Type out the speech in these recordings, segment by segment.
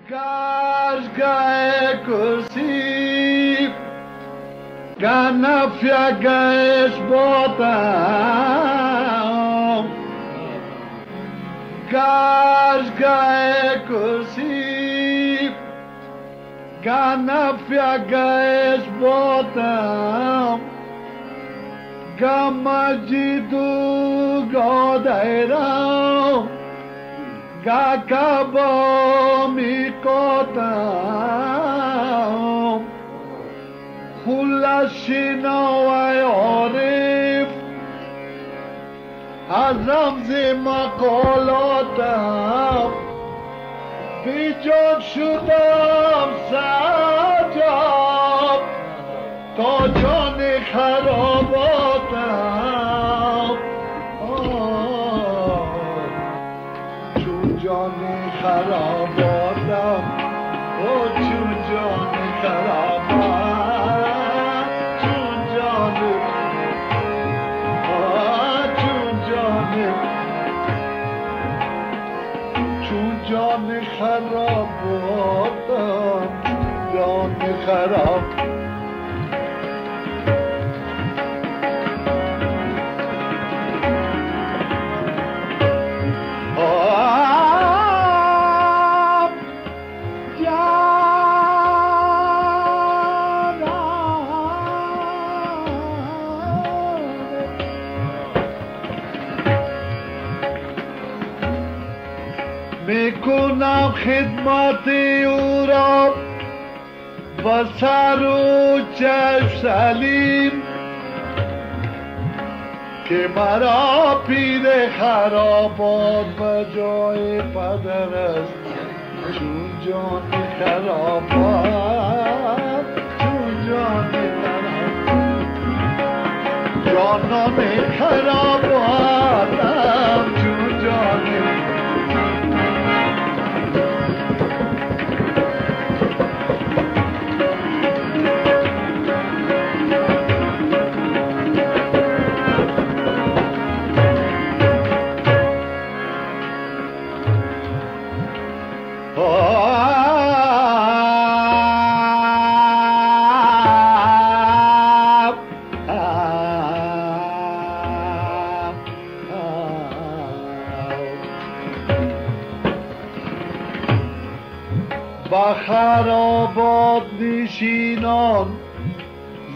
Gashgae kursi Ganafya gaesh botam Gashgae kursi Ganafya gaesh botam Gamajidu godairam Gakabo mikotam Hulashino ay orif Azamzi makolotam Bijod shudam sajab To jani kharabatam Jani kharabatam Oh jani kharabat jani jani kharabatam jani kharab میکنم خدمت او را با سر و چشم سلیم که مرا پیر خرابات به جای پدر است چون جان خرابات چون جان خرابات جانان خراباتم چون جان با خرابات نشینان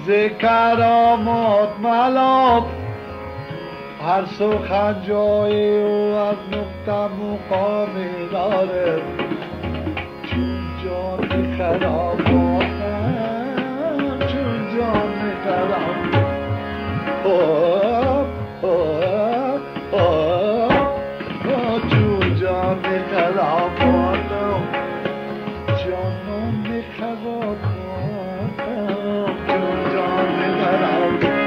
ز کرامات ملاب هر سخن جای او از نقطه مقامی دارد چون جان خراباتم چون جان خراباتم چون جان خراباتم جانان خراباتم چون جان خراباتم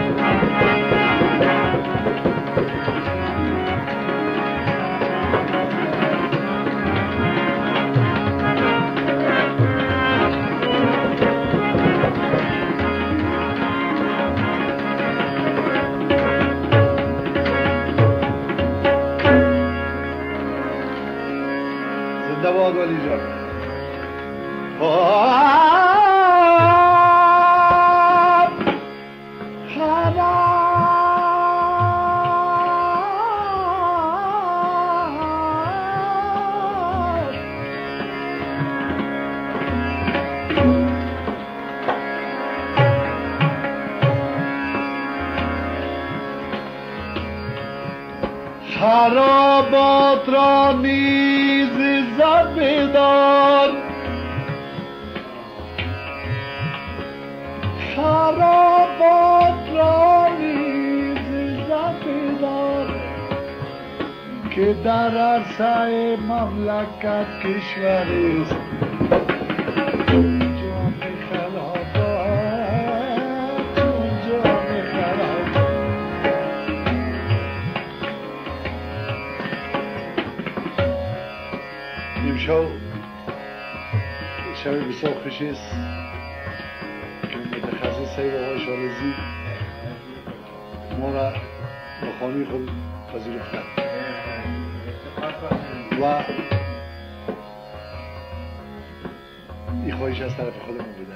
زنده باد ولی جان خرابات را نیز عزت بدار خرابات را نیز عزت بدار که در عرصه مملکت کشور است جان خرابات جان خرابات شب بسیار خوشی است که متخصص سید آقای شارزی ما را به خانه خود پذیرفتند و این خواهش از طرف خودمون بوده.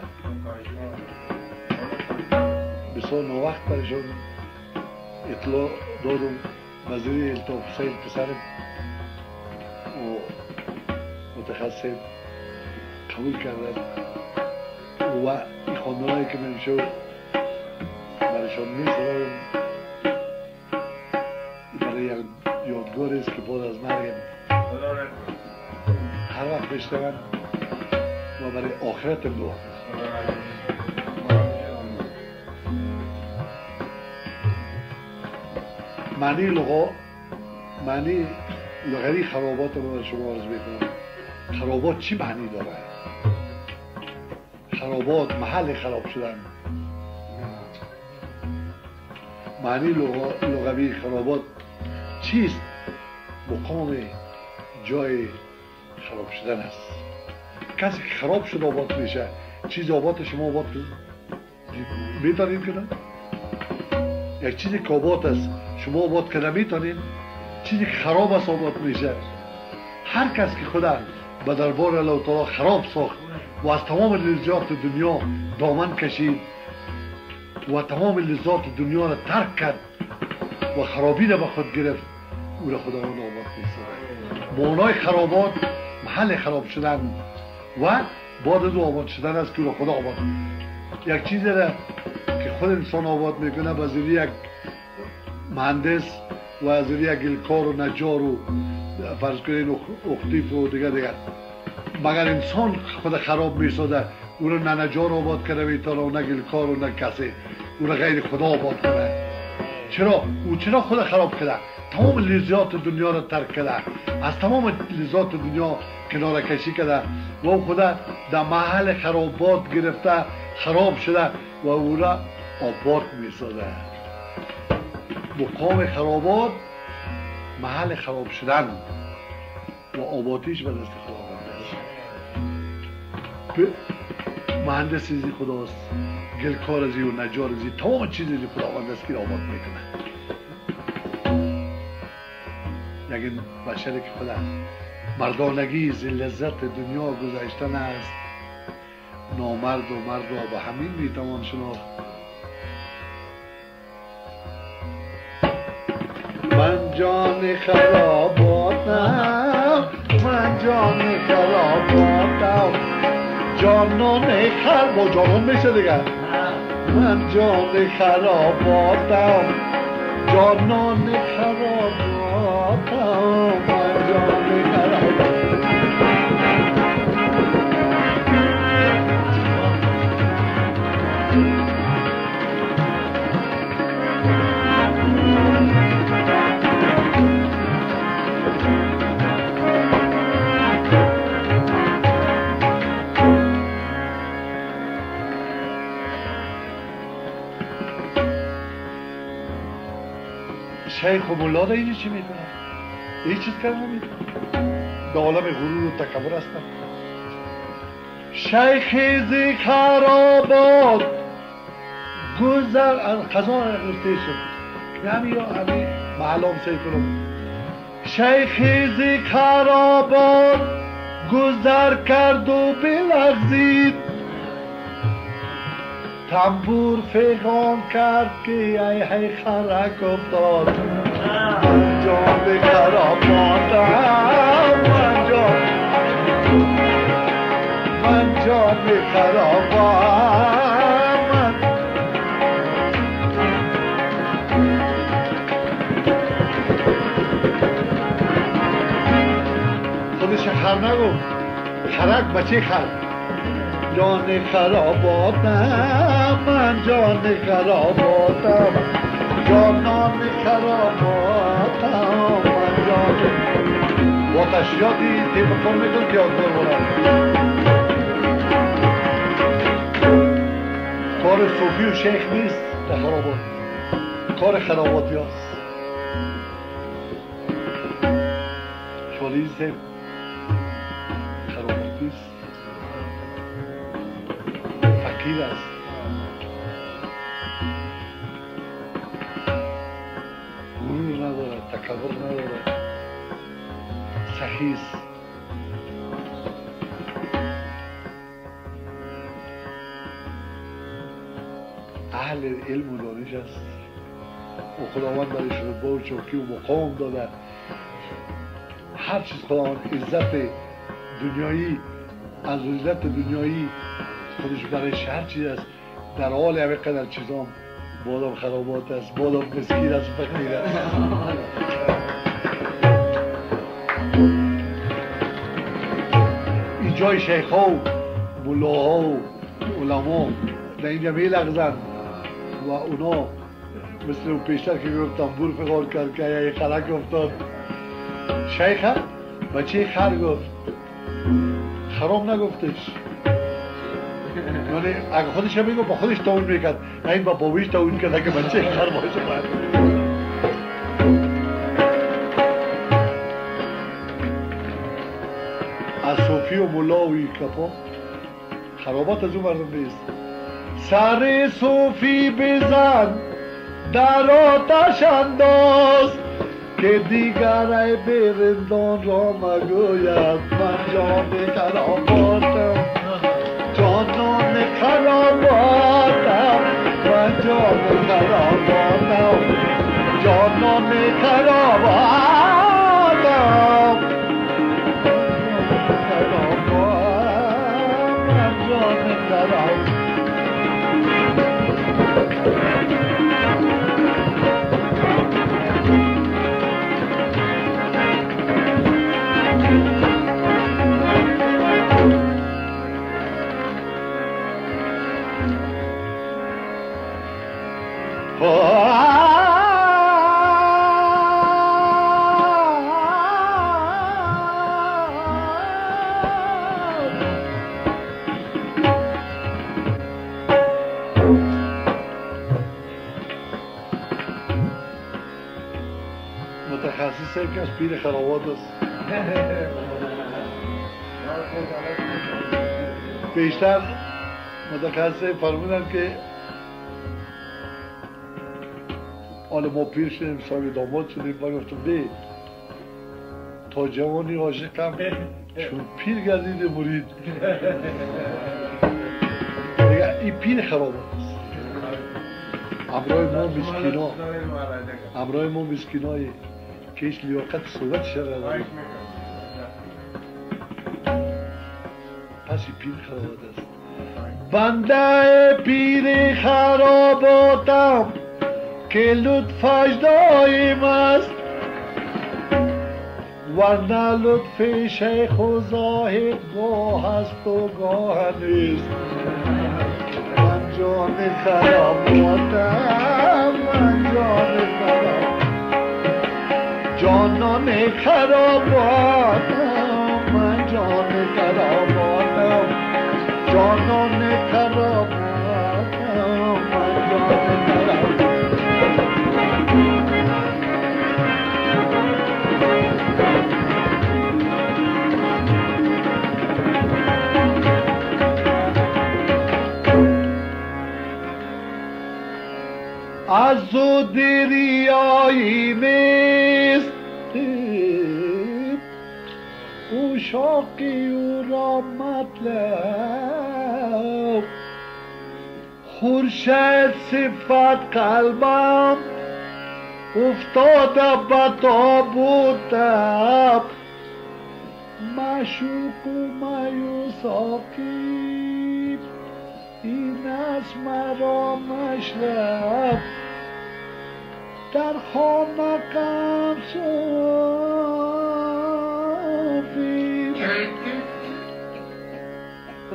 بسیار ناوقت برشون اطلاع دادم. وزیر التاف حسین پسرم و متخصص قبول کردن و این خواندنهایی که من شو برشان می‌سپارم برای یک یادگاری است که بعد از مرگم هر وقت بشنوم و برای آخرتم دعا کنم. معنی لغوی خرابات رو برای شما عرض میکنم. خرابات چی معنی داره؟ خرابات محل خراب شدن. معنی لغوی خرابات چیست؟ مقام جای خراب شدن است. کسی که خراب شد آباد میشه. چیز آباد شما آباد میتونید کنن؟ یک چیزی که آباد است شما آباد کنه میتونید؟ چیزی که خراب است آباد میشه. هر کس که خدا به دربار الله تعالی خراب ساخت و از تمام لذات دنیا دامن کشید و تمام لذات دنیا را ترک کرد و خرابی را به خود گرفت، او را خداوند آباد می‌سازد. معنای خرابات محل خراب شدن و بعد از آباد شدن است که او را خدا آباد می‌کنه. یک چیزی را که خود انسان آباد میکنه به ذریعه یک مهندس و از ذریعه یک گلکار و نجار و فرض کنید اختیف و دیگر مگر انسان خود خراب می‌سازد، او را نه نجار آباد کنه میتونه و نه گلکار و نه کسی، او را غیر خدا آباد کنه. چرا؟ او چرا خود خراب کرده؟ تمام لذات دنیا را ترک کرده، از تمام لذات دنیا کنار کشی کرده و او خدا در محل خرابات گرفته خراب شده و او را آباد می‌سازد. مقام خرابات محل خراب شدن و آبادیش به دست خداوند است. مهندس ازی خداست، گلکار ازی و نجار ازی، تمام چیز ازی خداوند است که آباد میکنه. یک بشری که خدا مردانگی از لذت دنیا گذشتن است، نامرد و مرد را به همین میتوان شناخت. من جان خراباتم، من جان خراباتم، جانان با جانان میشه دیگه. من جان خراباتم، جانان خراباتم، من جان خراباتم. شیخ و ملا اینجا چی میکنن؟ این چیز کار نمیکنن، در عالم غرور و تکبر هستن. شیخ زی خرابات گذر از خزان گفته شد همین محلام سید کنم. شیخ زی خرابات گذر کرد و بلغزید، تنبور فیغان کرد که ای خرک افتاد. من جان خراباتم، من جان خراباتم. خودش خر نگو، خرک بچه خر. جان خراباتم، من جان خراباتم، جانان خراباتم، من جان. با تشریاتی تیمکان میکن که یادگار بودم. کار صوفی و شیخ نیست در خرابات، کار خراباتی هست. شالیز خراباتی است، فقیر است، غرور نداره، تکبر نداره، سخی است. اهل علم و دانش است و خداوند برایش رتبه و چوکی و مقام داده. هر چیز خداوند عزت دنیایی از عزت دنیایی خودش برایش هر چیز است. در حال همه قدر چیزام بادام خرابات است، بادام مسکین است، فقیر است. این جای شیخ ها و ملاها و علما در اینجا می لغزن و اونا مثل اون پیشتر که گفتم بور فقار کرد که یه خلق افتاد شیخ بچه خر گفت خرام نگفتش، یعنی اگه خودش هم میگفت با خودش تاون میکرد، این با بابیش تاون کرد که بچه خر باشه. از صوفی و ملا و این کپا خرابات از اون مردم نیست. سر صوفی بزن در آتش انداز که دیگر ای برندان را مگوید من جان خراباتم، جانان خراباتم، من جان خراباتم، جانان خراباتم، من جان خراباتم. متخصص که از پیر خرابات است. بیشتر متخصص فرمودن که حالا ما پیر شدیم صاحب داماد شدیم و گفتم دی تا جوانی عاشقم چون پیر گردید مرید. این پیر خرابات است. امرای ما مسکینای که ایش لیاقت صحبت شده داریم، پس این پیر خرابات است. بنده پیر خراباتم که لطفش دایم است، ورنه لطف شیخ و زاهد گاه است و گاه نیست. من جان خراباتم، من جان خراباتم، جانان خراباتم، من جان خراباتم، جانان خراباتم، من جان خراباتم. از او دریایی نیست او شاقی او را مطلب، خورشید صفت قلبم افتاده به تابوتم، معشوق و مایوس آقی این است مرا مشرب، در خانه کم صوفی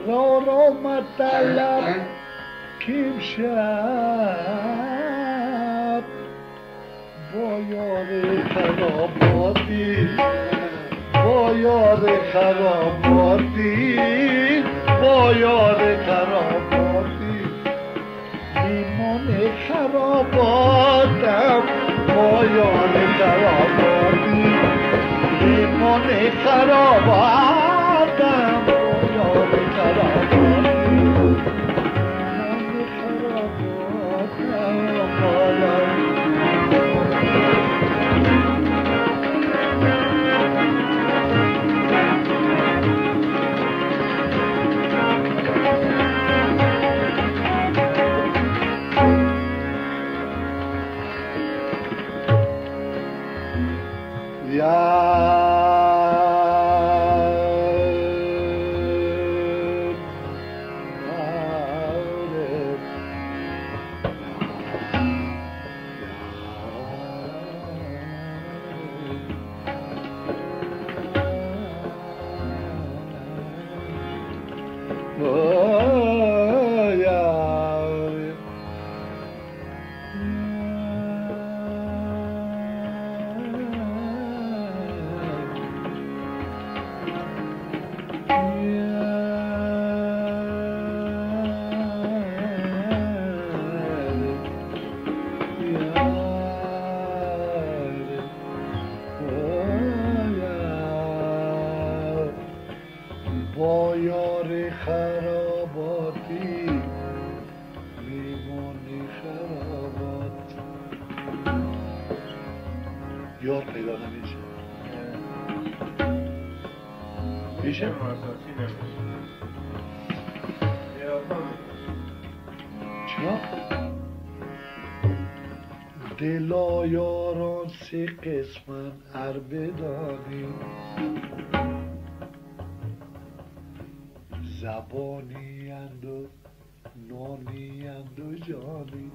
را مطلب کم شب با یار خراباتی، با یار خراباتی، با یار خراباتی ایمان خراباتم، با یار خراباتی ایمان خراباتم، با یار خراباتی ایمان خراباتم. با یار خراباتی میمونی خرابات. یار پیدا نمیشه. میشه؟ چرا؟ دلا یاران سه قسمن ار بدانی، زبانی اند و نانی اند و جانی.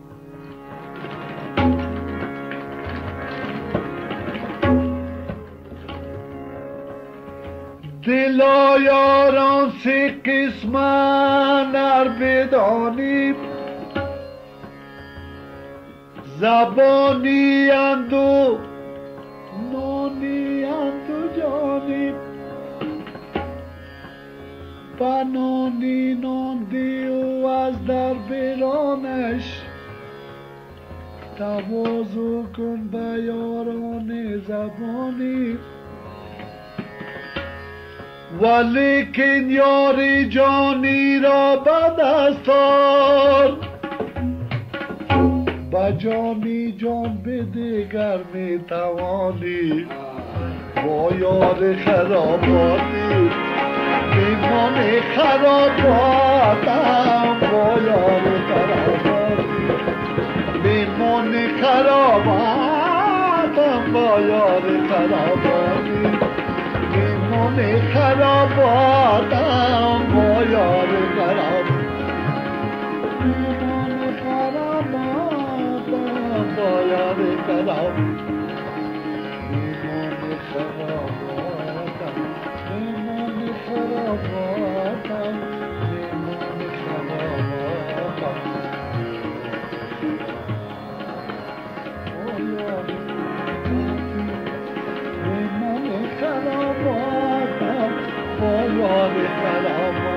دلا یاران سه قسمن ار بدانی، زبانی اند و نانی اند و جانی. بنانی ناندی و از در برانش، تواضع کن به یاران زبانی. ولیکن یار جانی را به دستار، به جانی جان به دیگر می توانی. با یار خراباتی میمانی خراباتم، با یار خراباتی میمانی خراباتم، با یار خراباتی میمانی خراباتم، با یار خراباتی میمانی خراباتم، با یار خراباتی میمانی خراباتم، میمانی خراباتم، میمانی خراباتم. میمانی خراباتم، با یار خراباتم.